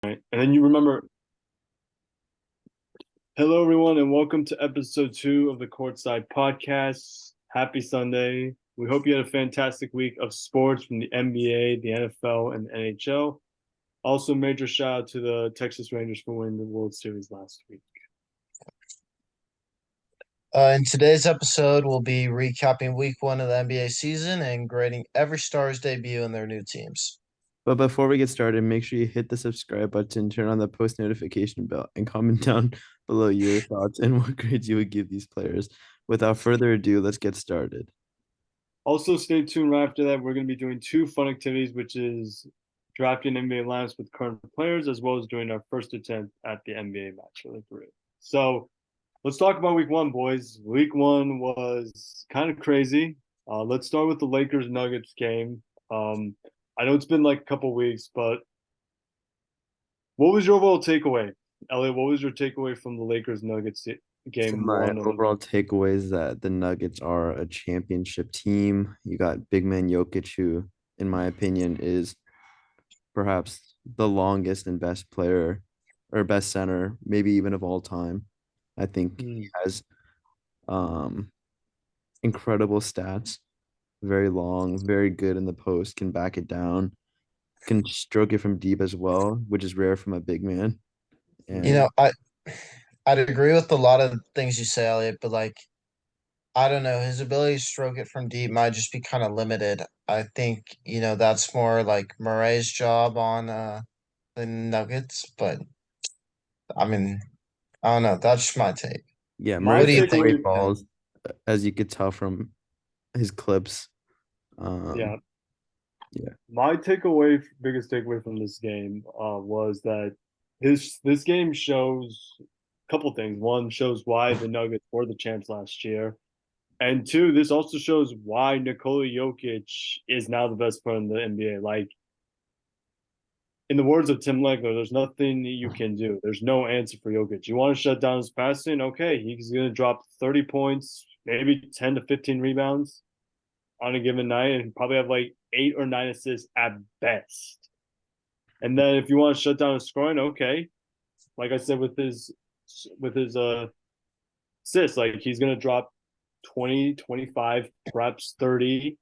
Right. And then you remember, hello everyone, and welcome to episode 2 of the Courtside Podcast. Happy Sunday. We hope you had a fantastic week of sports from the NBA, the NFL, and the NHL. Also, major shout out to the Texas Rangers for winning the World Series last week. In today's episode, we'll be recapping week one of the NBA season and grading every star's debut in their new teams. But before we get started, make sure you hit the subscribe button, turn on the post notification bell, and comment down below your thoughts and what grades you would give these players. Without further ado, let's get started. Also, stay tuned right after that. We're going to be doing 2 fun activities, which is drafting NBA lineups with current players, as well as doing our first attempt at the NBA match for the three. So, let's talk about week one, boys. Week one was kind of crazy. Let's start with the Lakers Nuggets game. I know it's been like a couple weeks, but what was your overall takeaway? Elliot, what was your takeaway from the Lakers Nuggets So game my one? overall takeaway is that the Nuggets are a championship team. You got big man Jokic, who, in my opinion, is perhaps the longest and best player or best center, maybe even of all time. I think he has um incredible stats, very long, very good in the post, can back it down, can stroke it from deep as well, which is rare from a big man. You And know, I'd agree with a lot of things you say, Elliot, but I don't know, his ability to stroke it from deep might just be kind of limited. I think, that's more like Murray's job on the Nuggets, but I mean, I don't know, that's just my take. yeah, My What Murray's do you got think? takeaway, great balls, as you could tell from his clips. yeah, Um, yeah, my biggest takeaway from this game, was that this game shows a couple things. One, shows why the Nuggets were the champs last year, and two, this also shows why Nikola Jokic is now the best player in the NBA. Like, in the words of Tim Legler, there's nothing you can do. There's no answer for Jokic. You want to shut down his passing? Okay, he's going to drop 30 points, maybe 10 to 15 rebounds on a given night, and probably have like 8 or 9 assists at best. And then if you want to shut down his scoring, okay, like I said with his assists, like he's going to drop 20, 25, perhaps 30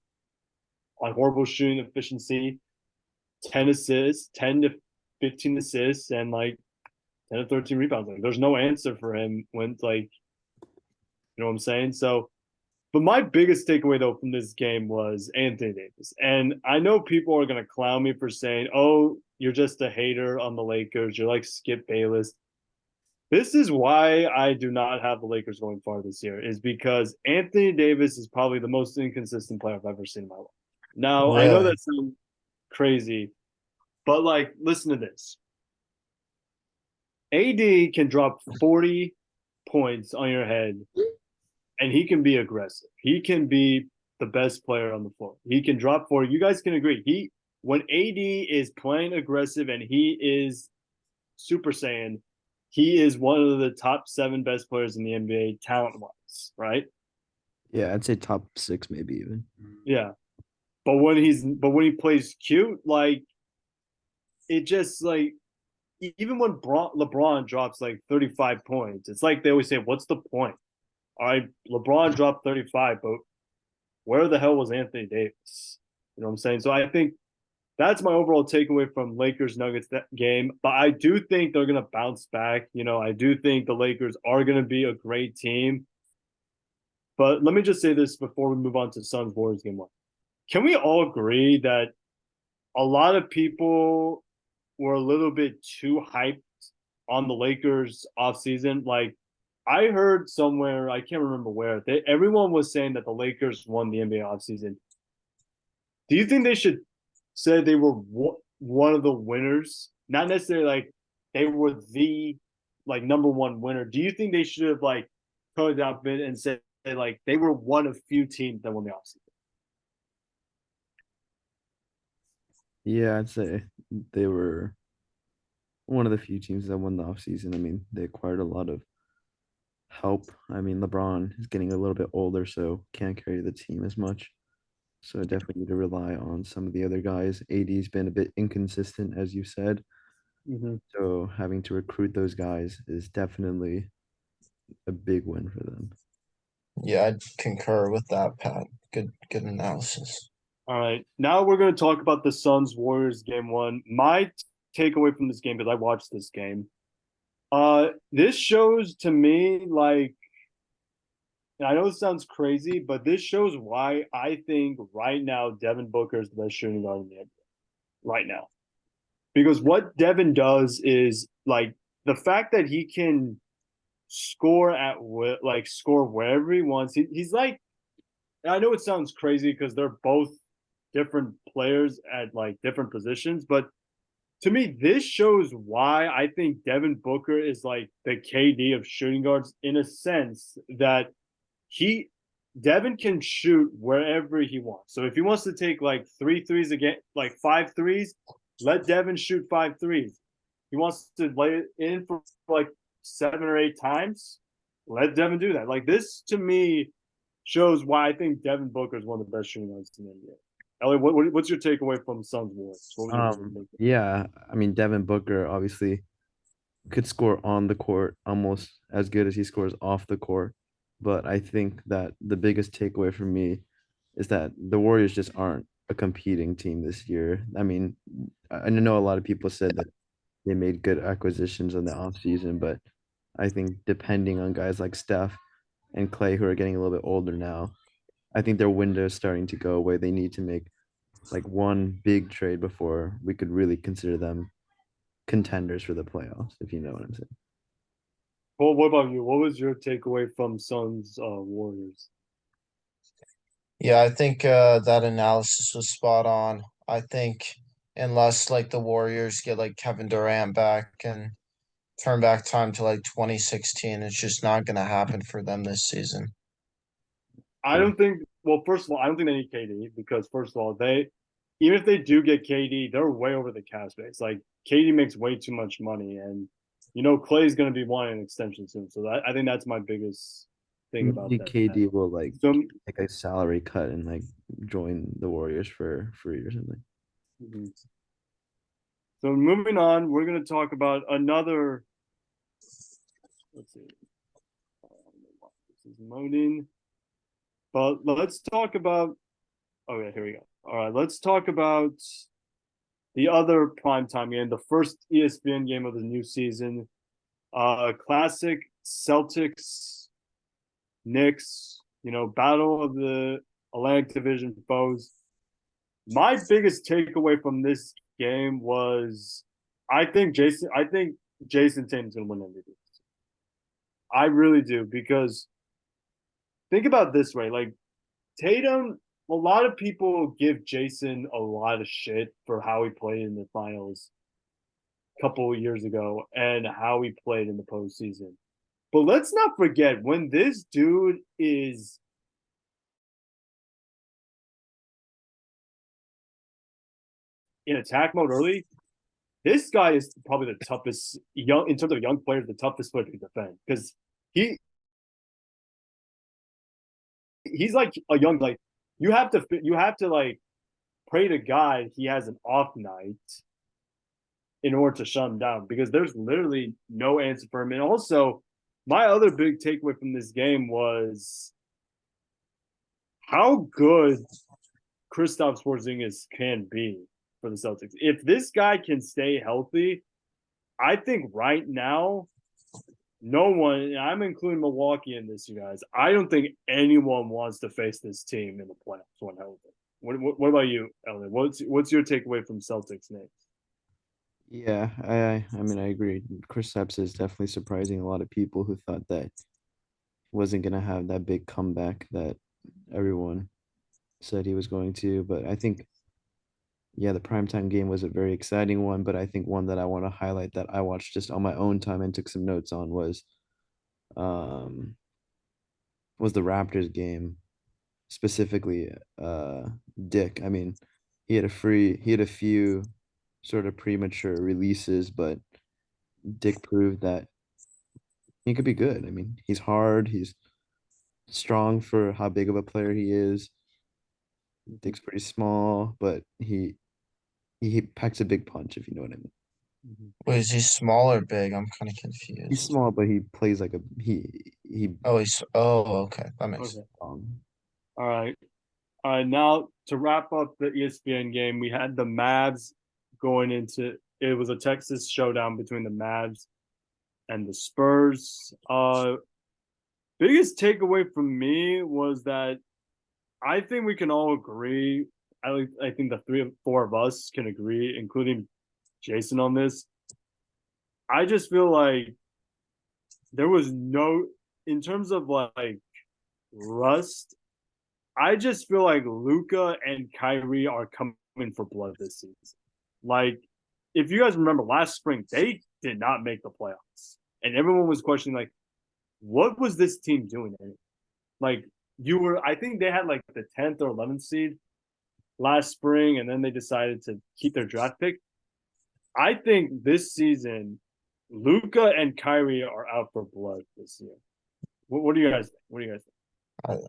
on horrible shooting efficiency, 10 assists, 10 to 15 assists, and like 10 to 13 rebounds. Like, there's no answer for him when it's like, you know what I'm saying? So, but my biggest takeaway though from this game was Anthony Davis. And I know people are going to clown me for saying, oh, you're just a hater on the Lakers. You're like Skip Bayless. This is why I do not have the Lakers going far this year, is because Anthony Davis is probably the most inconsistent player I've ever seen in my life. Now, I know Really? that sounds crazy, but like, listen to this. AD can drop 40 points on your head and he can be aggressive. He can be the best player on the floor. He can drop 40. You guys can agree. When AD is playing aggressive and he is Super Saiyan, he is one of the top 7 best players in the NBA talent wise, right? yeah, I'd say top six, maybe even. Yeah. But when he plays cute, like it just like even when LeBron drops like 35 points, it's like they always say, "What's the point?" All right, LeBron dropped 35, but where the hell was Anthony Davis? You know what I'm saying? So I think that's my overall takeaway from Lakers Nuggets that game. But I do think they're gonna bounce back. I do think the Lakers are gonna be a great team. But let me just say this before we move on to Suns Warriors game one. Can we all agree that a lot of people were a little bit too hyped on the Lakers offseason? Like, I heard somewhere, I can't remember where, everyone was saying that the Lakers won the NBA offseason. Do you think they should say they were one of the winners? Not necessarily like they were the like number one winner. Do you think they should have like toned it down a bit and said like they were one of few teams that won the offseason? Yeah, I'd say they were one of the few teams that won the offseason. I mean, they acquired a lot of help. I mean, LeBron is getting a little bit older, so can't carry the team as much. So definitely need to rely on some of the other guys. AD's been a bit inconsistent, as you said. Hmm. So having to recruit those guys is definitely a big win for them. Yeah, I'd concur with that, Pat. Good analysis. All right. Now we're going to talk about the Suns Warriors game one. My takeaway from this game, because I watched this game, this shows to me like, and I know this sounds crazy, but this shows why I think right now Devin Booker is the best shooting guard in the NBA right now. Because what Devin does is like the fact that he can score score wherever he wants. He's like, I know it sounds crazy because they're both different players at like different positions, but to me, this shows why I think Devin Booker is like the KD of shooting guards in a sense that he Devin can shoot wherever he wants. So if he wants to take like three threes again, like five threes, let Devin shoot five threes. He wants to lay it in for like 7 or 8 times. Let Devin do that. Like this to me shows why I think Devin Booker is one of the best shooting guards in the NBA. Elliot, what's your takeaway from Suns Warriors? What was your biggest takeaway? Yeah, I mean Devin Booker obviously could score on the court almost as good as he scores off the court. But I think that the biggest takeaway for me is that the Warriors just aren't a competing team this year. I mean, I know a lot of people said that they made good acquisitions in the offseason, but I think depending on guys like Steph and Clay who are getting a little bit older now, I think their window is starting to go away. They need to make like one big trade before we could really consider them contenders for the playoffs, if you know what I'm saying. Well, what about you? What was your takeaway from Suns Warriors? Yeah, I think that analysis was spot on. I think unless like the Warriors get like Kevin Durant back and turn back time to like 2016, it's just not going to happen for them this season. I don't think. Well, first of all, I don't think they need KD because first of all, they even if they do get KD, they're way over the cap space. Like KD makes way too much money, and Clay's going to be wanting an extension soon. So I think that's my biggest thing about Maybe that. KD will like So, take a salary cut and like join the Warriors for free or something. mhm. So moving on, we're going to talk about another. Let's see. This is loading. But let's talk about. Oh yeah, here we go. All right, let's talk about the other primetime game, the first ESPN game of the new season. Classic Celtics, Knicks, battle of the Atlantic Division foes. My biggest takeaway from this game was I think Jason Tatum's gonna win MVP. I really do because think about it this way, like Tatum, a lot of people give Jason a lot of shit for how he played in the finals a couple of years ago and how he played in the postseason. But let's not forget when this dude is in attack mode early, this guy is probably the toughest young in terms of young players, the toughest player to defend because he he's like a young like you have to like pray to God he has an off night in order to shut him down because there's literally no answer for him. And also, my other big takeaway from this game was how good Kristaps Porzingis can be for the Celtics. If this guy can stay healthy, I think right now, no one, and I'm including Milwaukee in this, you guys. I don't think anyone wants to face this team in the playoffs when healthy. What about you, Elliot? What's your takeaway from Celtics Knicks? Yeah, I mean I agree. Kristaps is definitely surprising a lot of people who thought that he wasn't gonna have that big comeback that everyone said he was going to. But I think yeah, the primetime game was a very exciting one, but I think one that I want to highlight that I watched just on my own time and took some notes on um was the Raptors game, specifically Dick. I mean, he had a few sort of premature releases, but Dick proved that he could be good. I mean, he's hard, he's strong for how big of a player he is. Dick's pretty small, but he packs a big punch, if you know what I mean. Wait, is he small or big? I'm kind of He's confused. small, but he plays like he Oh, okay. That makes Okay. sense. All right. All right. Now to wrap up the ESPN game, we had the Mavs going into it was a Texas showdown between the Mavs and the Spurs. Biggest takeaway from me was that I think we can all agree. I think the three or four of us can agree, including Jason, on this. I just feel like there was no, in terms of like rust. I just feel like Luca and Kyrie are coming for blood this season. Like, if you guys remember last spring, they did not make the playoffs, and everyone was questioning like, what was this team doing? Like, I think they had like the 10th or 11th seed last spring, and then they decided to keep their draft pick. I think this season, Luca and Kyrie are out for blood this year. What do you guys think? What do you guys think?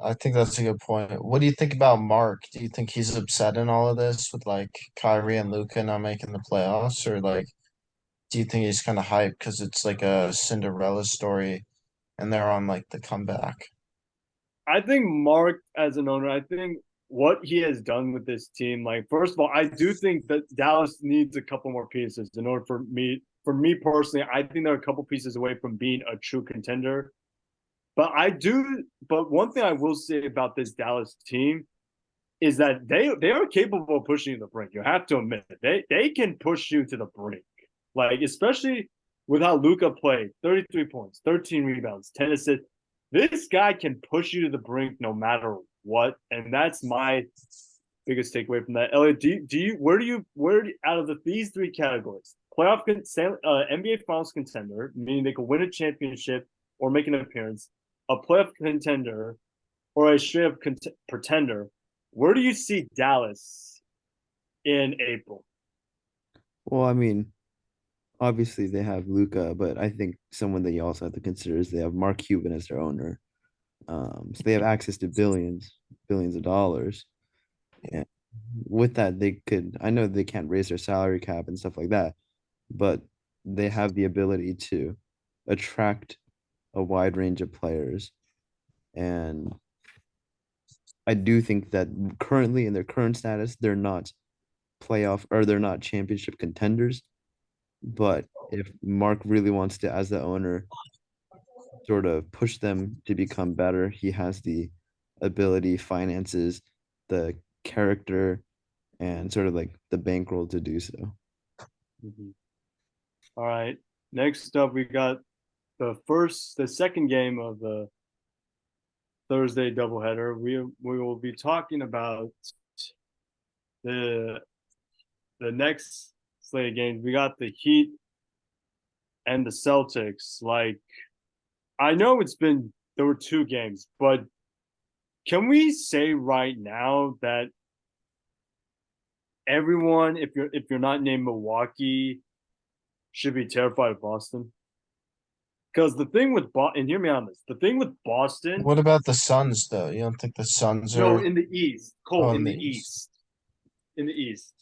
I think that's a good point. What do you think about Mark? Do you think he's upset in all of this with like Kyrie and Luka not making the playoffs, or like do you think he's kind of hyped because it's like a Cinderella story and they're on like the comeback? I think Mark, as an owner, I think what he has done with this team, like first of all, I do think that Dallas needs a couple more pieces in order for me. For me personally, I think they're a couple pieces away from being a true contender. But I do. But one thing I will say about this Dallas team is that they are capable of pushing you to the brink. You have to admit it. They can push you to the brink. Like especially with how Luca played, 33 points, 13 rebounds, 10 assists. This guy can push you to the brink no matter what, and that's my biggest takeaway from that. Elliot, do you out of these three categories, NBA Finals contender, meaning they could win a championship or make an appearance, a playoff contender, or a straight up pretender, where do you see Dallas in April? Well, I mean, obviously they have Luca, but I think someone that you also have to consider is they have Mark Cuban as their owner. So they have access to billions of dollars. And with that, they could, I know they can't raise their salary cap and stuff like that, but they have the ability to attract a wide range of players. And I do think that currently in their current status, they're not playoff or they're not championship contenders. But if Mark really wants to, as the owner, sort of push them to become better, he has the ability, finances, the character, and sort of like the bankroll to do so. Mm-hmm. All right. Next up, we got the second game of the Thursday doubleheader. We will be talking about the the next slate of games. We got the Heat and the Celtics. Like I know there were two games, but can we say right now that everyone, if you're not named Milwaukee, should be terrified of Boston? Because the thing with Boston, and hear me on this, the thing with Boston, What about the Suns though? You don't think the Suns no, are in the East, Cole, on in the the East? East, in the East.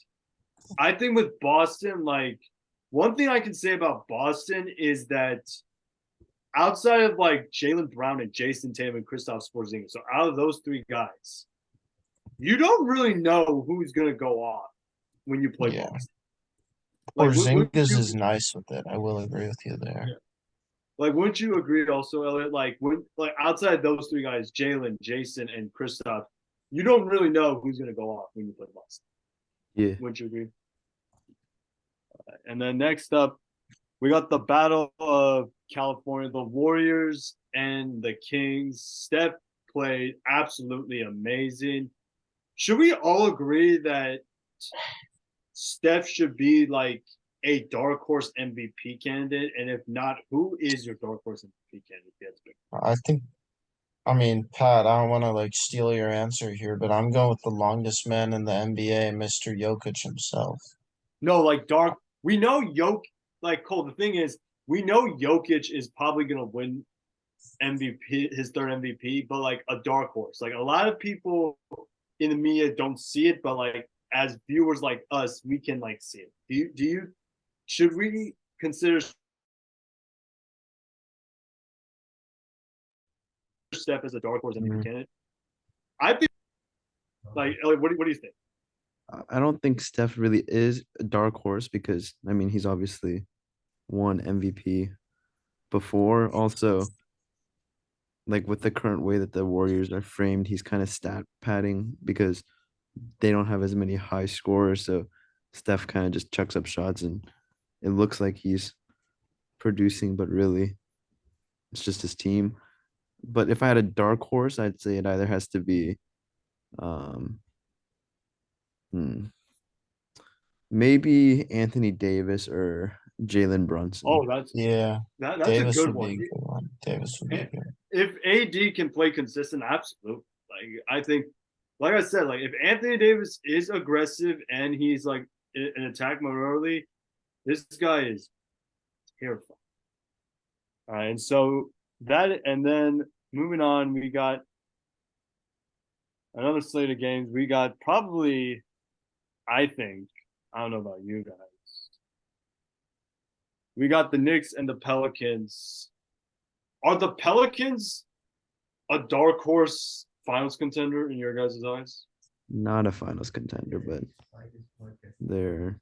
I think with Boston, like one thing I can say about Boston is that outside of like Jaylen Brown and Jason Tatum and Kristaps Porzingis, so out of those three guys, you don't really know who's gonna go off when you play Yeah. Boston. Like, Porzingis is nice with it. I will agree with you there. yeah. Like, wouldn't you agree also, Elliot? Like outside those three guys, Jalen, Jason, and Kristaps, you don't really know who's gonna go off when you play Boston. Yeah. Wouldn't you agree? And then next up, we got the Battle of California, the Warriors and the Kings. Steph played absolutely amazing. Should we all agree that Steph should be like a dark horse MVP candidate? And if not, who is your dark horse MVP candidate? I think I mean, Pat, I don't want to like steal your answer here, but I'm going with the longest man in the NBA, Mr. Jokic himself. No, like dark. We know like Cole. The thing is, we know Jokic is probably gonna win MVP, his third MVP, but like a dark horse. Like a lot of people in the media don't see it, but like as viewers like us, we can like see it. Do you should we consider Steph as a dark horse MVP candidate? I think. Like, Elliot, what do you think? I don't think Steph really is a dark horse because I mean he's obviously won MVP before. Also, like with the current way that the Warriors are framed, he's kind of stat padding because they don't have as many high scorers. So Steph kind of just chucks up shots and it looks like he's producing, but really it's just his team. But if I had a dark horse, I'd say it either has to be um hmm, maybe Anthony Davis or Jalen Brunson. Oh, that's Yeah, that's Davis a good would be one. a good one. Davis would be Eh, good. If AD can play consistent, absolutely. Like I think, like I said, like if Anthony Davis is aggressive and he's like in attack mode early, this guy is terrifying. All right, and so that, and then moving on, we got another slate of games. We got probably, I think, I don't know about you guys. We got the Knicks and the Pelicans. Are the Pelicans a dark horse finals contender in your guys' eyes? Not a finals contender, but they're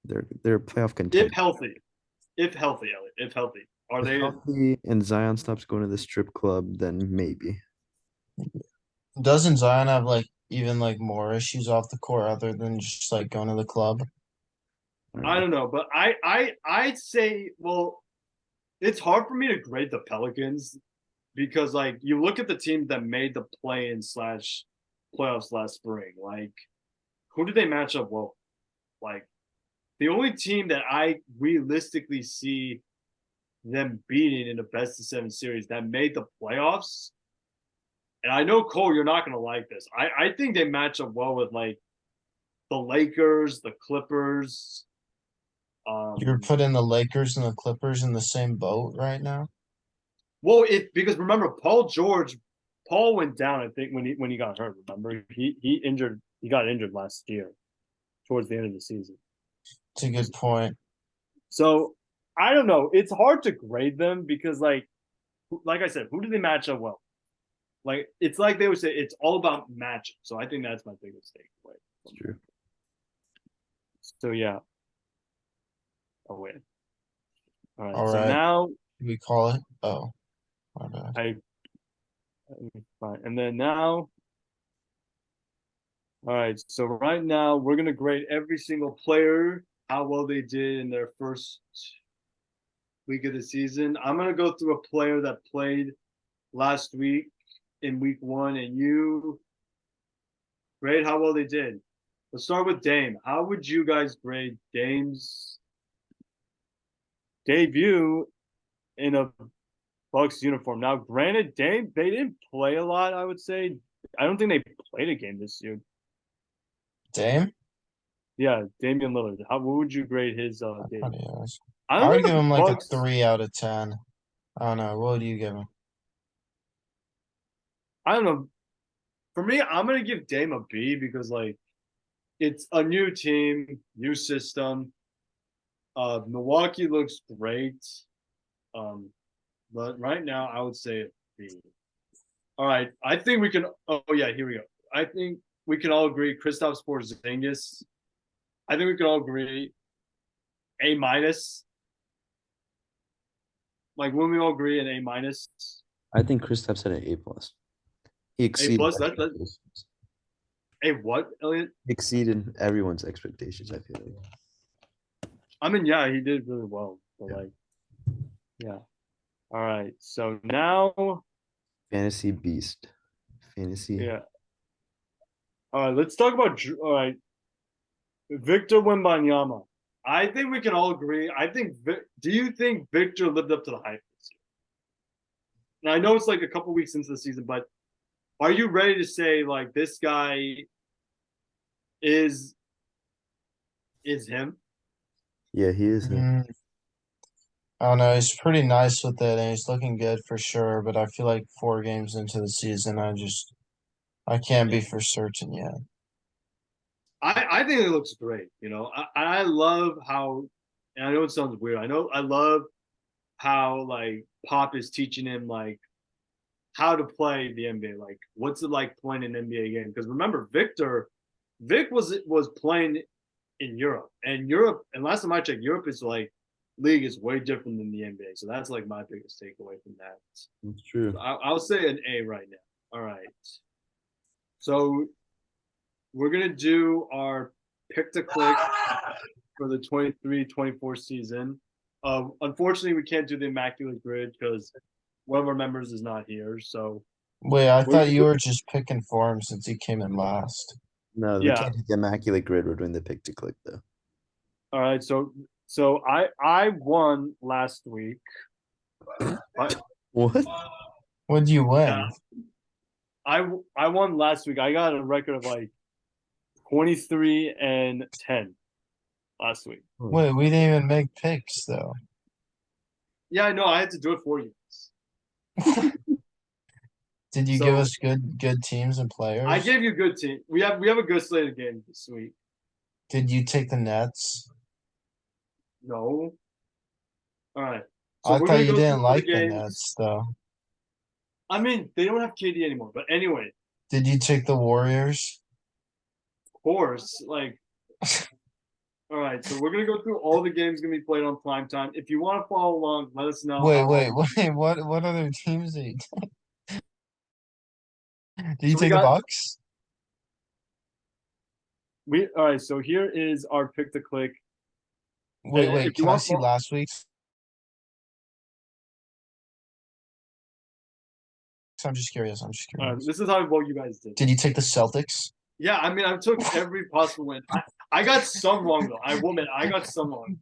they're a playoff contender. If healthy, Elliot, if healthy, are If they? healthy and Zion stops going to the strip club, then maybe. Doesn't Zion have like even like more issues off the court other than just like going to the club? I don't know, but I'd say, well, it's hard for me to grade the Pelicans because like you look at the team that made the play-in slash playoffs last spring, like who did they match up well? Like the only team that I realistically see them beating in the best of 7 series that made the playoffs. And I know Cole, you're not gonna like this. I think they match up well with like the Lakers, the Clippers. You're putting the Lakers and the Clippers in the same boat right now. Well, because remember Paul went down. I think when he got hurt. Remember he got injured last year towards the end of the season. It's a good point. So I don't know. It's hard to grade them because like I said, who do they match up well? Like it's like they would say, it's all about matchup. So I think that's my biggest takeaway. It's true. So yeah. Oh wait. All right. All So right. now We call it. Oh, my bad. fine. And then now. All right. So right now we're gonna grade every single player how well they did in their first week of the season. I'm gonna go through a player that played last week in week 1, and you grade how well they did. Let's start with Dame. How would you guys grade Dame's debut in a Bucks uniform? Now, granted, Dame, they didn't play a lot, I would say. I don't think they played a game this year. Dame? Yeah, Damian Lillard. What would you grade his game? I would give him like a 3 out of 10. I don't know. What would you give him? I don't know. For me, I'm gonna give Dame a B because like it's a new team, new system. Milwaukee looks great. But right now I would say a B. All right. I think we can here we go. I think we can all agree Kristaps Porzingis. I think we can all agree A minus. Like when we all agree an A minus. I think Kristaps had an A plus. He A exceeded plus. expectations. A what, Elliot? Exceeded everyone's expectations. I feel like. I mean, yeah, he did really well. But like, yeah. All right. So now, Fantasy beast. Fantasy. yeah. All right. Let's talk about. All right. Victor Wembanyama. I think we can all agree. Do you think Victor lived up to the hype this year? Now I know it's like a couple weeks into the season, but are you ready to say like this guy is him? Yeah, he is. I don't know. He's pretty nice with it, and he's looking good for sure. But I feel like 4 games into the season, I can't be for certain yet. I think it looks great. You know, I love how and I know it sounds weird. I love how like Pop is teaching him like how to play the NBA. Like, what's it like playing an NBA game? Because remember, Vic was playing in Europe, and last time I checked, Europe is like league is way different than the NBA. So that's like my biggest takeaway from that. That's true. So I'll say an A right now. All right. So we're gonna do our pick to click for the 23-24 season. Unfortunately, we can't do the immaculate grid because one of our members is not here. So Wait, I thought you were just picking for him since he came in last. No, we Yeah. can't do the immaculate grid. We're doing the pick to click though. all right, so I won last week. What? What do you win? Yeah. I won last week. I got a record of like 23-10 last week. Wait, we didn't even make picks though. Yeah, I know. I had to do it for you. Did you give So- us good teams and players? I gave you a good team. We have a good slate of games this week. Did you take the Nets? No. All right. I we're thought gonna you go didn't through like the games. Nets though. I mean, they don't have KD anymore. But anyway, Did you take the Warriors? of course, like. All right, so we're gonna go through all the games gonna be played on primetime. If you want to follow along, let us know. Wait, I'll- wait. What other teams did you take? Did you So we take the got- Bucks? All right, so here is our pick to click. Wait, if you can I want see fo- last week's? I'm just curious. This is how well you guys did. Did you take the Celtics? Yeah, I mean, I took every possible win. I got some wrong though. I will admit, I got some wrong.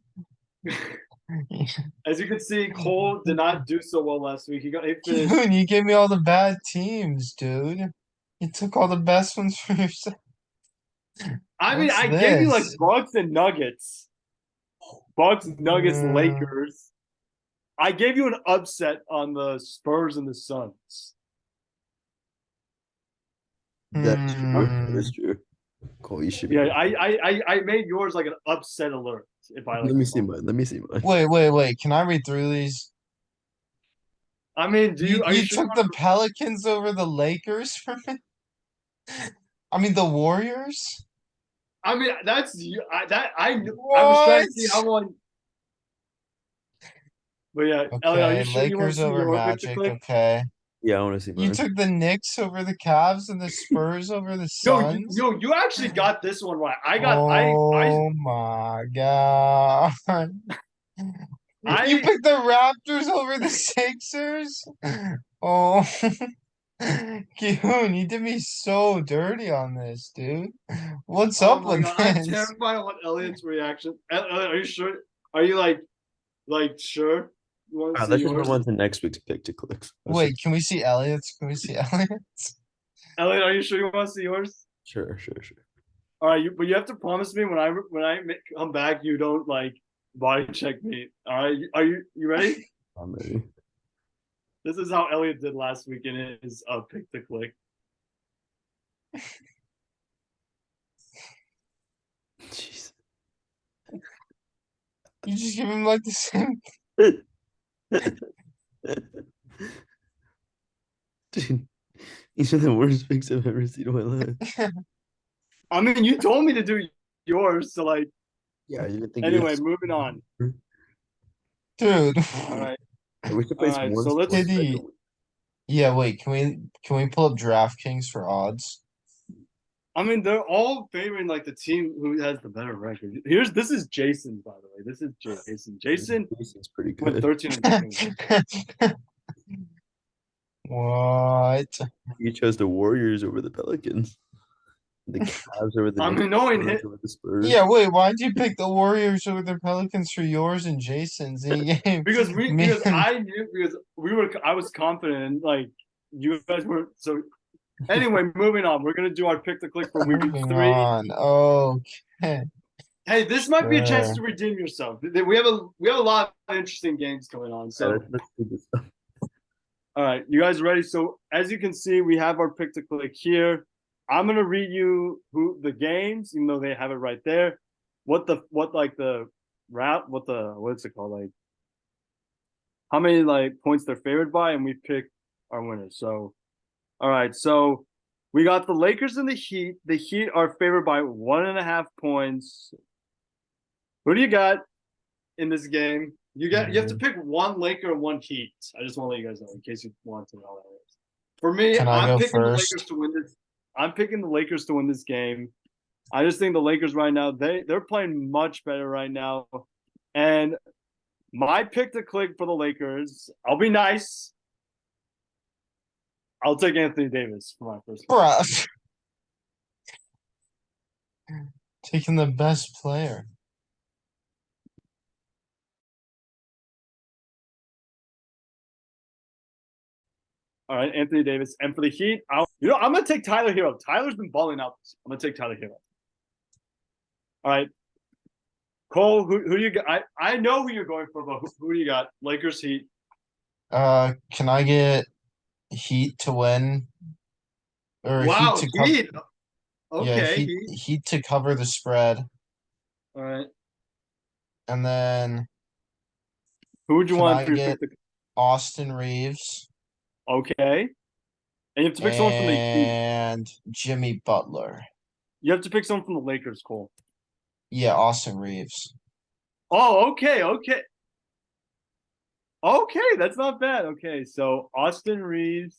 As you can see, Cole did not do so well last week. He finished. Dude, you gave me all the bad teams, dude. You took all the best ones for yourself. I mean, What's I gave you like this? Bucks and Nuggets, Nuggets, Mm. Lakers. I gave you an upset on the Spurs and the Suns. That's true. That Hmm. is true. Cole, you should be. Yeah, I made yours like an upset alert. If I like Let me see mine. Let me see mine. Wait. Can I read through these? I mean, are You sure took the Pelicans over the Lakers for me? I mean the Warriors? I mean, that's you. I was trying to see how long. But yeah, Elliot, are Okay, you sure you want Lakers to see over your pick to Magic, click? okay. Yeah, I want to see You mine. took the Knicks over the Cavs and the Spurs over the No, Suns? you actually got this one right. Oh my god. You picked the Raptors over the Sixers? Oh, Kihoon, you did me so dirty on this, dude. What's Oh up my with God, I'm this? terrified of what Elliot's reaction. Elliot, are you sure? Are you like sure? You want to Alright, see let's just yours? move on to next week's pick to clicks. Wait, can we see Elliot's? Can we see Elliot's? Elliot, are you sure you want to see yours? Sure. All right, but you have to promise me when I come back, you don't like body check me. All right, are you ready? I'm ready. This is how Elliot did last week in his pick to click. Jeez. You just give him like the same. Dude, these are the worst picks I've ever seen in my life. I mean, you told me to do yours, so like. Yeah, I didn't think. Anyway, moving on. Dude. All right. We should place Alright, one. so let's- split Did he- second. Yeah, wait, can we pull up DraftKings for odds? I mean, they're all favoring like the team who has the better record. This is Jason, by the way. This is Jason. Jason Jason's pretty went good. 13 and 21. What? You chose the Warriors over the Pelicans. The Cavs over the I'm Knicks, annoying Spurs him. over the Spurs. Yeah, wait, why'd you pick the Warriors over the Pelicans for yours and Jason's? And you gave Because me- I was confident like you guys weren't. So anyway, moving on. We're gonna do our pick to click for week Moving 3. on. Okay. Hey, this might be a chance Sure. to redeem yourself. We have a lot of interesting games going on. So Let's do this. all right, you guys ready? So as you can see, we have our pick to click here. I'm gonna read you the games, even though they have it right there. What the what's it called? Like how many like points they're favored by, and we pick our winners. So all right, so we got the Lakers and the Heat. The Heat are favored by 1.5 points. Who do you got in this game? You have to pick one Laker and one Heat. I just want to let you guys know in case you want to know how that is. For me, Can I I'm go picking the first? Lakers to win this. I'm picking the Lakers to win this game. I just think the Lakers right now, they're playing much better right now. And my pick to click for the Lakers, I'll be nice. I'll take Anthony Davis for my first pick. Bruh. Taking the best player. All right, Anthony Davis. And for the Heat, I'm gonna take Tyler Hero. Tyler's been balling out. I'm gonna take Tyler Hero. All right. Cole, who do you got? I know who you're going for, but who do you got? Lakers, Heat. Can I get Heat to win? Or Wow, Heat to cover? Heat. Yeah, Okay, Heat Heat. Heat to cover the spread, All right. and then Who would you can want I for your get pick? Austin Reeves Okay. And you have to pick someone from the Heat. and Jimmy Butler? You have to pick someone from the Lakers, Cole. Yeah, Austin Reeves. Oh, okay, okay. Okay, that's not bad. Okay, so Austin Reeves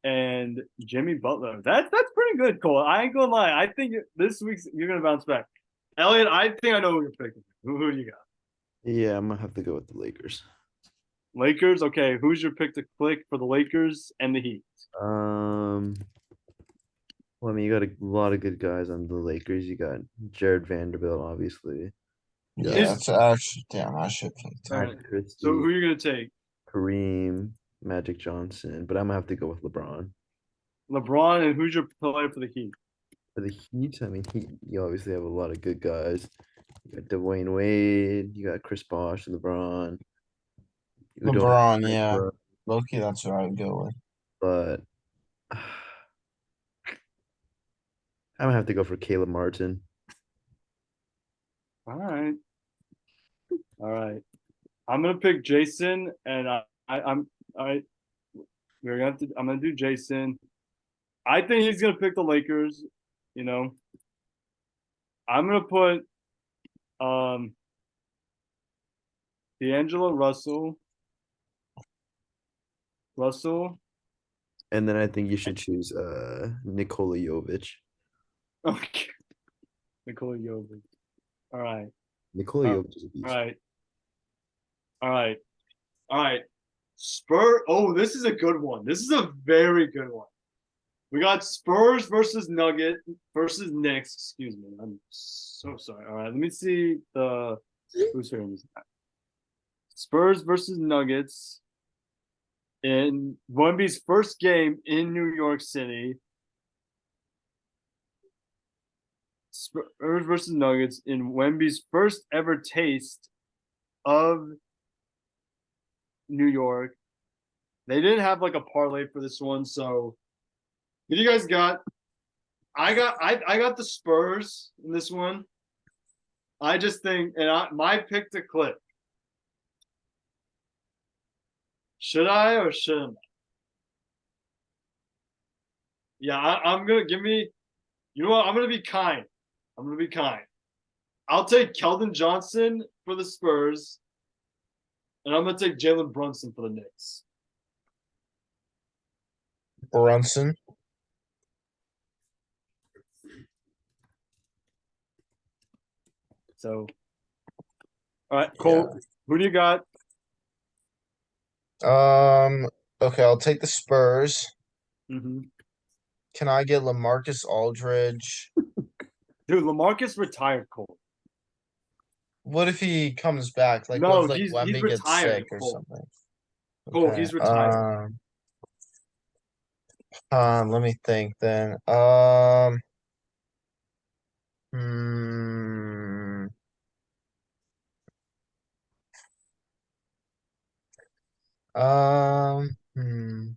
and Jimmy Butler. That's pretty good, Cole. I ain't gonna lie. I think this week's you're gonna bounce back. Elliot, I think I know who you're picking. Who do you got? Yeah, I'm gonna have to go with the Lakers. Lakers. Okay, who's your pick to click for the Lakers and the Heat? Well, I mean, you got a lot of good guys on the Lakers. You got Jared Vanderbilt, obviously. You got Yeah, it's actually damn. I should pick All that. right. Matt So Christie, who are you gonna take? Kareem, Magic Johnson, but I'm gonna have to go with LeBron. LeBron, and who's your player for the Heat? For the Heat, I mean, you obviously have a lot of good guys. You got Dwayne Wade, you got Chris Bosh, LeBron. You don't have LeBron, Frank yeah. Vogel, Loki, that's what I would go with. but I'm gonna have to go for Caleb Martin. All right. All right. I'm gonna pick Jason, and I'm all right. I'm gonna do Jason. I think he's gonna pick the Lakers. You know, I'm gonna put D'Angelo Russell. And then I think you should choose Nikola Jovic. Okay. Nikola Jovic. All right. Nikola All Jovic is a beast. right. All right. All right. Spurs. Oh, this is a good one. This is a very good one. We got Spurs versus Nugget versus Knicks. Excuse me. I'm so sorry. All right. Let me see who's here in this. Spurs versus Nuggets in Wemby's first game in New York City. Spurs versus Nuggets in Wemby's first ever taste of New York. They didn't have like a parlay for this one, so what do you guys got? I got the Spurs in this one. I just think, and my pick to click. Should I or shouldn't I? Yeah, I'm gonna give me. You know what? I'm gonna be kind. I'm gonna be kind. I'll take Keldon Johnson for the Spurs, and I'm gonna take Jalen Brunson for the Knicks. Brunson. So, all right, Cole, who do you got? Okay, I'll take the Spurs. Mm-hmm. Can I get LaMarcus Aldridge? Dude, LaMarcus retired, Cole. What if he comes back? Like, No, what if like he's Wemby gets retired, sick or Cole. something? Cole, Okay. he's retired. Let me think then. Hmm. Hmm.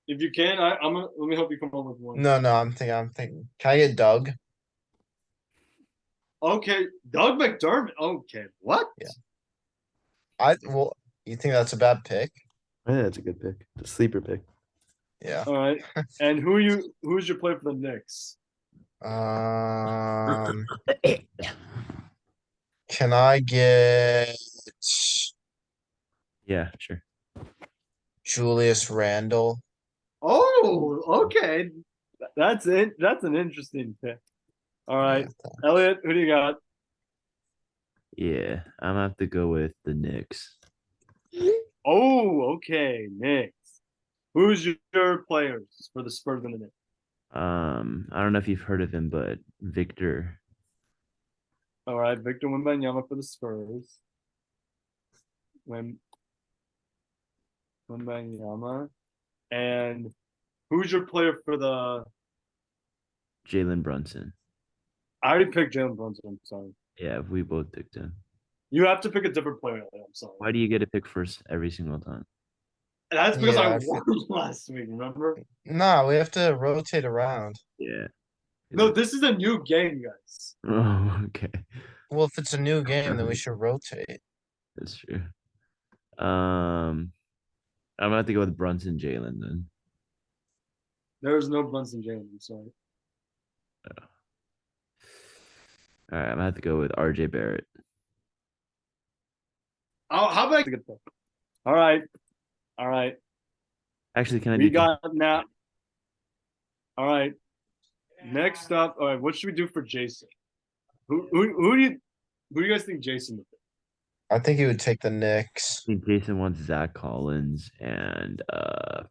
If you can, I'm gonna let me help you come up with one. No, I'm thinking. Can I get Doug? Okay, Doug McDermott. Okay, what? Yeah. Well, you think that's a bad pick? Yeah, that's a good pick. The sleeper pick. Yeah. All right. And who's your player for the Knicks? Um, can I get Yeah, sure. Julius Randle? Oh, okay. That's it. That's an interesting pick. All right, Yeah. Elliot, who do you got? Yeah, I'm gonna have to go with the Knicks. Oh, okay, Knicks. Who's your players for the Spurs in the Knicks? I don't know if you've heard of him, but Victor. All right, Victor Wembanyama for the Spurs. Wembanyama. And who's your player for the? Jalen Brunson. I already picked Jalen Brunson. I'm sorry. Yeah, we both picked him. You have to pick a different player. I'm sorry. Why do you get to pick first every single time? That's because Yeah, I I feel- won last week. Remember? No, we have to rotate around. Yeah. No, this is a new game, guys. Oh, okay. Well, if it's a new game, then we should rotate. That's true. I'm gonna have to go with Brunson Jalen then. There's no Brunson James. I'm sorry. All right, I'm gonna have to go with RJ Barrett. Oh, how about a good pick? All right, all right. Actually, can I We do got now. All right. Next up, all right. What should we do for Jason? Who do you guys think Jason would pick? I think he would take the I Knicks. think Jason wants Zach Collins and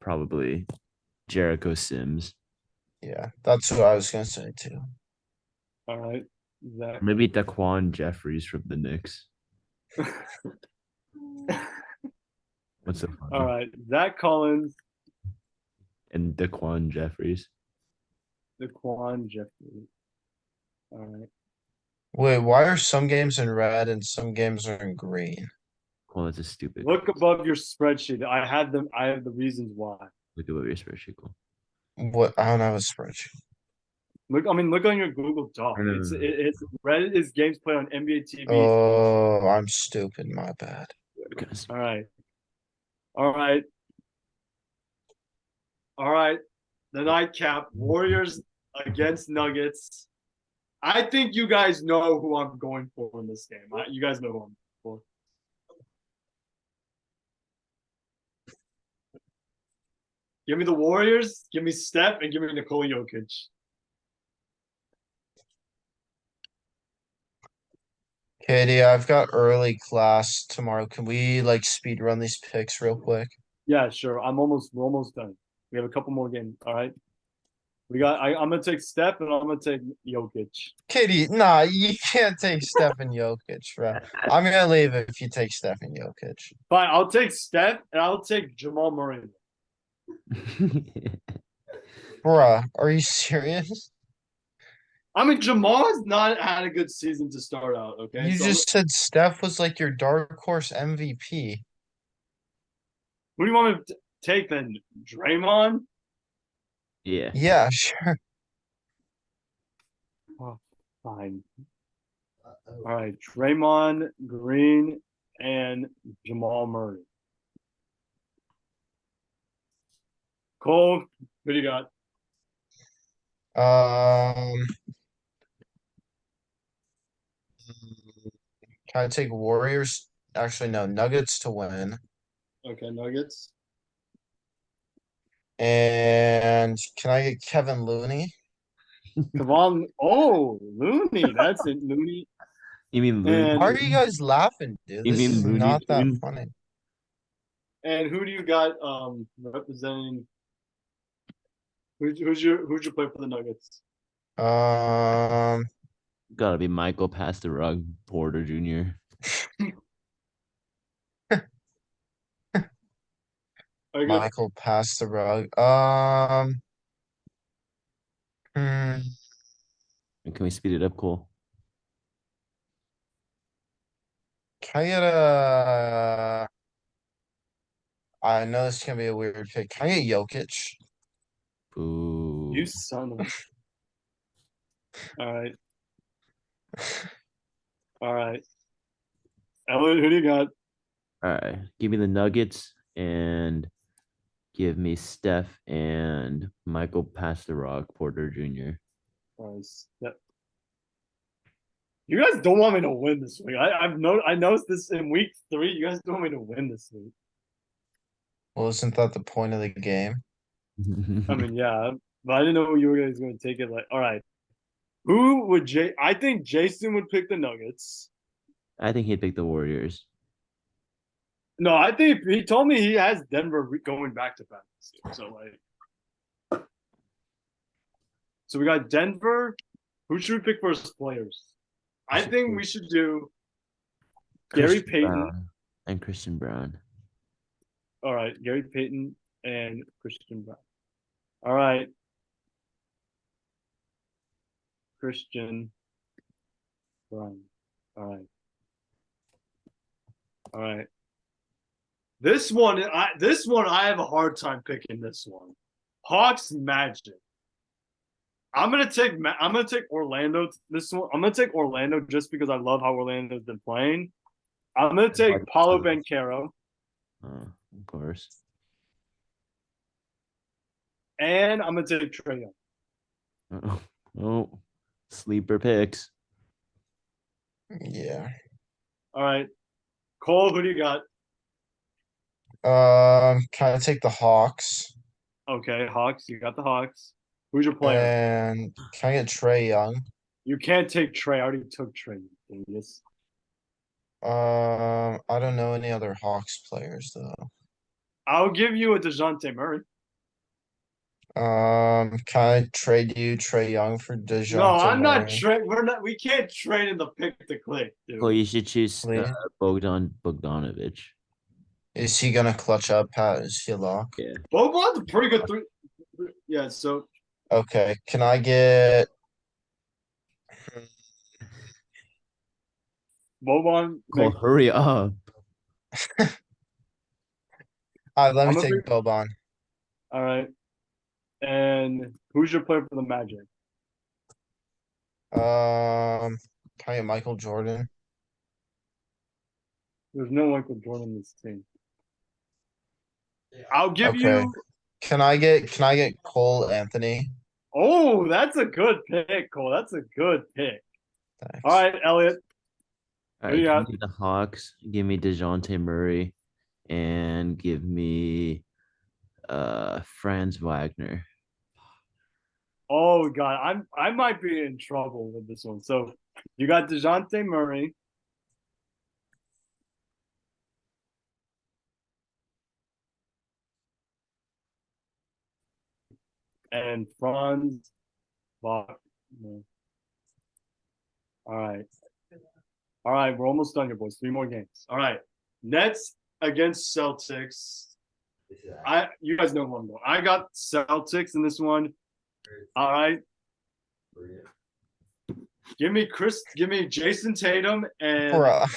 probably Jericho Sims. Yeah, that's what I was gonna say too. All right, Zach. Maybe Daquan Jeffries from the Knicks. What's so funny? All right, Zach Collins, And Daquan Jeffries. Daquan Jeffrey. All right. Wait, why are some games in red and some games are in green? Well, that's a stupid. Look above your spreadsheet. I have them. I have the reasons why. Look at what your spreadsheet. Cool. What? I don't have a spreadsheet. Look. I mean, look on your Google Doc. No, no, It's no. it's red is games played on NBA TV. Oh, I'm stupid. My bad. All right. All right. All right. The nightcap Warriors against Nuggets. I think you guys know who I'm going for in this game. You guys know who I'm going for. Give me the Warriors, give me Steph, and give me Nikola Jokic. Katie, I've got early class tomorrow. Can we like speed run these picks real quick? Yeah, sure. We're almost done. We have a couple more games. All right. I'm gonna take Steph and I'm gonna take Jokic. Katie, nah, you can't take Stephen Jokic, bro. I'm gonna leave if you take Stephen Jokic. Fine, I'll take Steph and I'll take Jamal Murray. Bruh, are you serious? I mean, Jamal has not had a good season to start out. Okay, You so just said Steph was like your dark horse MVP. who do you want me to take then? Draymond? Yeah. Yeah, sure. Oh, fine. All right, Draymond, Green, and Jamal Murray. Cole, what do you got? Um, can I take Warriors? Actually, no, Nuggets to win. Okay, Nuggets. And can I get Kevin Looney? Come on. Oh, Looney. That's it, Looney. You mean Looney? And Why are you guys laughing, dude? You This mean is Looney not that Tunes? funny. and who do you got representing? Who's your player for the Nuggets? Um, Gotta be Michael Pass the Rug Porter Jr. Are you gonna, Michael passed the rug. Hmm, Can we speed it up, Cole? can I get a? I know this can be a weird pick. Can I get Jokic? Boo. you son of. All right. All right. Elliot, who do you got? All right. Give me the Nuggets and give me Steph and Michael Pasterok Porter Jr. You guys don't want me to win this week. I noticed this in week 3. You guys don't want me to win this week. Well, isn't that the point of the game? I mean, yeah, but I didn't know you guys were going to take it. Like, all right, who would I think Jason would pick the Nuggets. I think he'd pick the Warriors. No, I think he told me he has Denver going back to back this year. So we got Denver. Who should we pick for his players? I think we should do Gary Payton Brown and Christian Brown. All right, Gary Payton and Christian Brown. All right. Christian Brown. All right. All right. This one I have a hard time picking this one. Hawks Magic. I'm gonna take Orlando this one. I'm gonna take Orlando just because I love how Orlando's been playing. I'm gonna take Paulo Banchero. Of course. And I'm gonna take Trae Young. Oh, sleeper picks. Yeah. All right. Cole, who do you got? Kind of take the Hawks. Okay, Hawks. You got the Hawks. Who's your player? And can I get Trae Young? You can't take Trae. I already took Trae. Yes. I don't know any other Hawks players though. I'll give you a DeJounte Murray. Can I trade you Trae Young for DeJounte No, I'm not Murray? trade. We're not. We can't trade in the pick to click, dude. Well, you should choose Please. Bogdanovich. Is he gonna clutch up, Pat? Is he a lock? Yeah. Boban's a pretty good three. Yeah. So Okay. Can I get Boban. Cole, hurry up. let I'm me a take big- Boban. All right. And who's your player for the Magic? Can I get Michael Jordan? There's no Michael Jordan in this team. I'll give Okay. you. Can I get Cole Anthony? Oh, that's a good pick, Cole. That's a good pick. Thanks. All right, Elliot. All Who right, you got? give me the Hawks. Give me DeJounte Murray, and give me Franz Wagner. Oh God, I might be in trouble with this one. So you got DeJounte Murray. And Franz Wagner. All right. All right, we're almost done here, boys. 3 more games. All right. Nets against Celtics. You guys know who I'm going. I got Celtics in this one. All right. Give me Jason Tatum and Bruh.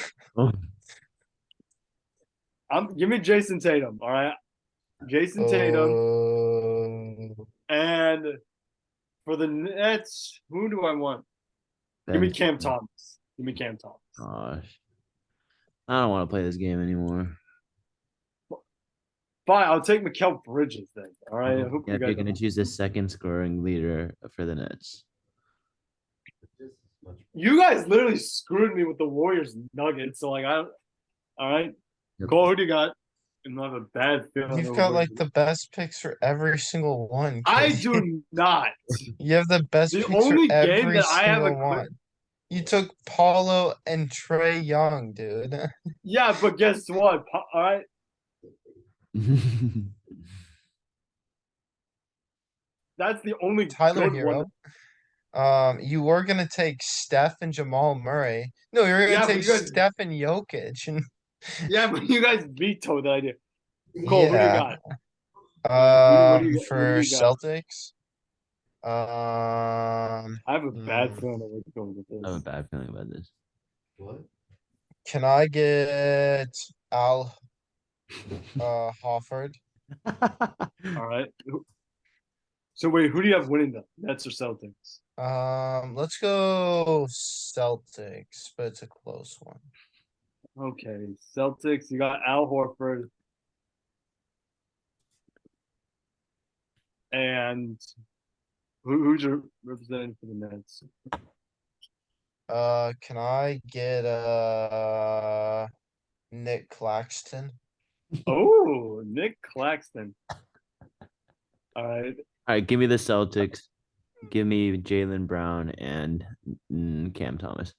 Oh, give me Jason Tatum. All right. Jason Tatum. And for the Nets, who do I want? Give me Cam Thomas. Give me Cam Thomas. Gosh, I don't want to play this game anymore. Fine, I'll take Mikal Bridges then. All right. I hope Yeah, you if guys you're gonna choose the second scoring leader for the Nets. You guys literally screwed me with the Warriors Nuggets. So all right. Yep. Cole, who do you got? And I have a bad feeling. You've got like the best picks for every single one. I kid. do not. You have the best The picks only for game every that I have a single one. You took Paulo and Trae Young, dude. Yeah, but guess what? All right. That's the only Tyler good Hero. one. You were gonna take Steph and Jamal Murray. No, you were gonna Yeah, but take you guys- Steph and Jokic. And Yeah, but you guys vetoed that idea. Cole, who do you yeah. got? Who do you For got? Celtics. I have a bad Hmm. feeling that we're going with I have a this. bad feeling about this. Can I get Al Hofford? All right. So wait, who do you have winning the Nets or Celtics? Let's go Celtics, but it's a close one. Okay, Celtics. You got Al Horford and who's your representative for the Nets? Can I get Nick Claxton? Oh, Nick Claxton. All right. All right, give me the Celtics. Give me Jaylen Brown and Cam Thomas.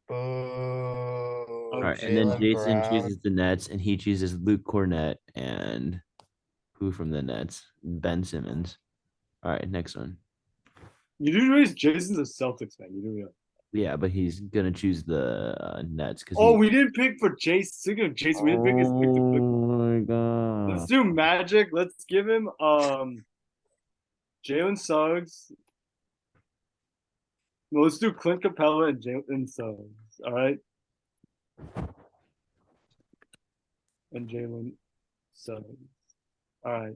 Boo. All right, and then Jaylen Jason Brown. chooses the Nets, and he chooses Luke Cornett and who from the Nets? Ben Simmons. All right, next one. You do realize Jason's a Celtics fan. You do realize. Yeah, but he's gonna choose the Nets because. Oh, we didn't pick for Jason. Speaking of Jason, we didn't pick his pick to pick. Oh my Let's god! do Magic. Let's give him Jalen Suggs. No, let's do Clint Capella and Jalen Suggs. All right. And Jalen Suggs. All right.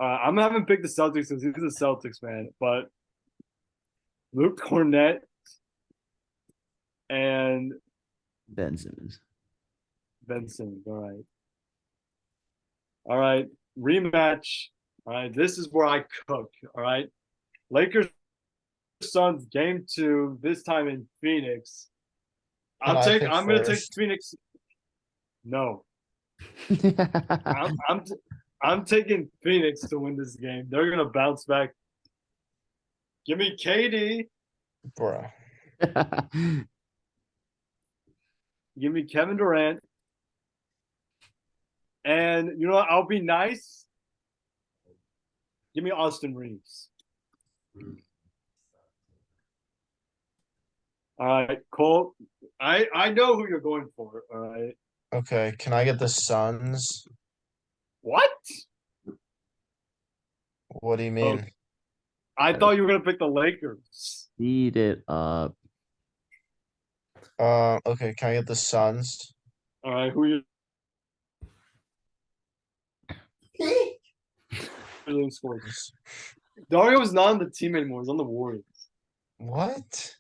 I'm gonna have him pick the Celtics because he's a Celtics man. But Luke Cornett and Ben Simmons. Ben Simmons. All right. All right. Rematch. All right. This is where I cook. All right. Lakers Suns game 2, this time in Phoenix. I'm gonna take Phoenix. No. I'm taking Phoenix to win this game. They're gonna bounce back. Give me KD. Bruh. Give me Kevin Durant. And you know what? I'll be nice. Give me Austin Reeves. All right, Cole. I know who you're going for. All right. Okay, can I get the Suns? What? What do you mean? I thought you were gonna pick the Lakers. Speed it up. Okay, can I get the Suns? All right, who you? Scores. Dario is not on the team anymore. He's on the Warriors. What?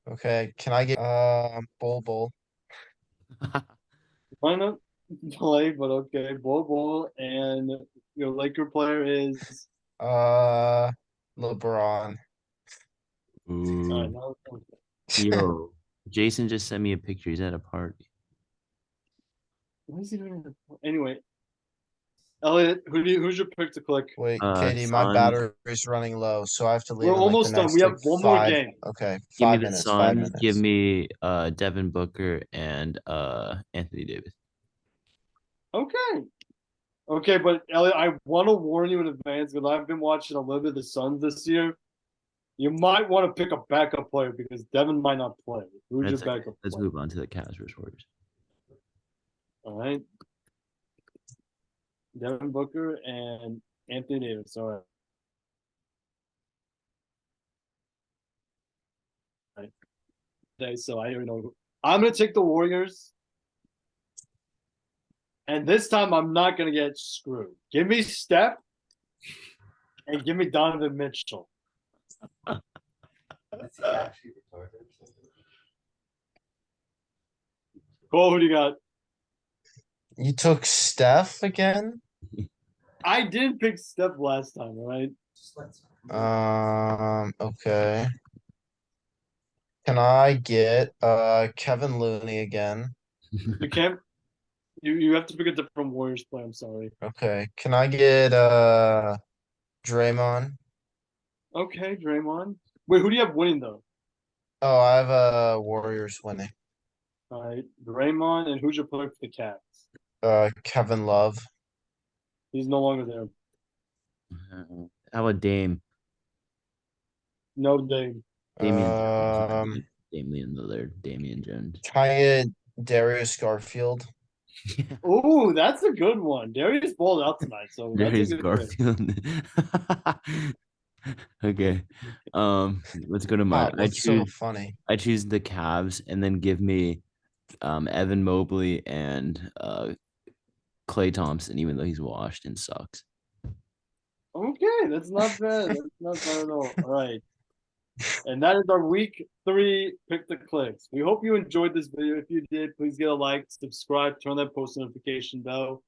Okay, can I get Bull? Why not play? But okay, Bobo and your Laker player is. LeBron. Ooh. Yo, Jason just sent me a picture. He's at a party. What is he doing? Anyway, Elliot, who's your pick to click? Wait, Uh, Katie, my Suns. battery's running low, so I have to leave. We're in, like, the almost done. next, We have like, one more 5 game. Okay, Give me 5 the minutes. Suns. 5 minutes. Give me Devin Booker and Anthony Davis. Okay, but Elliot, I want to warn you in advance because I've been watching a little bit of the Suns this year. You might want to pick a backup player because Devin might not play. Who's your backup Let's player? move on to the Cavs versus Warriors. All right. Devin Booker and Anthony Davis. All right. Okay, so I don't know. I'm gonna take the Warriors. And this time I'm not gonna get screwed. Give me Steph and give me Donovan Mitchell. Cole, who do you got? You took Steph again? I did pick Steph last time, right? Okay. Can I get Kevin Looney again? You can't. You have to pick a different Warriors player. I'm sorry. Okay. Can I get Draymond? Okay, Draymond. Wait, who do you have winning though? Oh, I have Warriors winning. All right, Draymond, and who's your player for the Cavs? Kevin Love. He's no longer there. How about Dame? No Dame. Damian Lillard, Damian Jones. Can I get Darius Garfield? Oh, that's a good one. Darius balled out tonight, so that's There's a good pick. Garfield. Okay. Let's go to mine. God, that's so funny. I choose the Cavs and then give me Evan Mobley and Clay Thompson, even though he's washed and sucks. Okay, that's not bad. That's not bad at all. All right. And that is our week 3 pick the clicks. We hope you enjoyed this video. If you did, please get a like, subscribe, turn that post notification bell.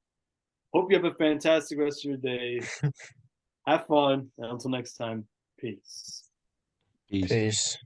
Hope you have a fantastic rest of your day. Have fun. And until next time, peace. Peace. Peace.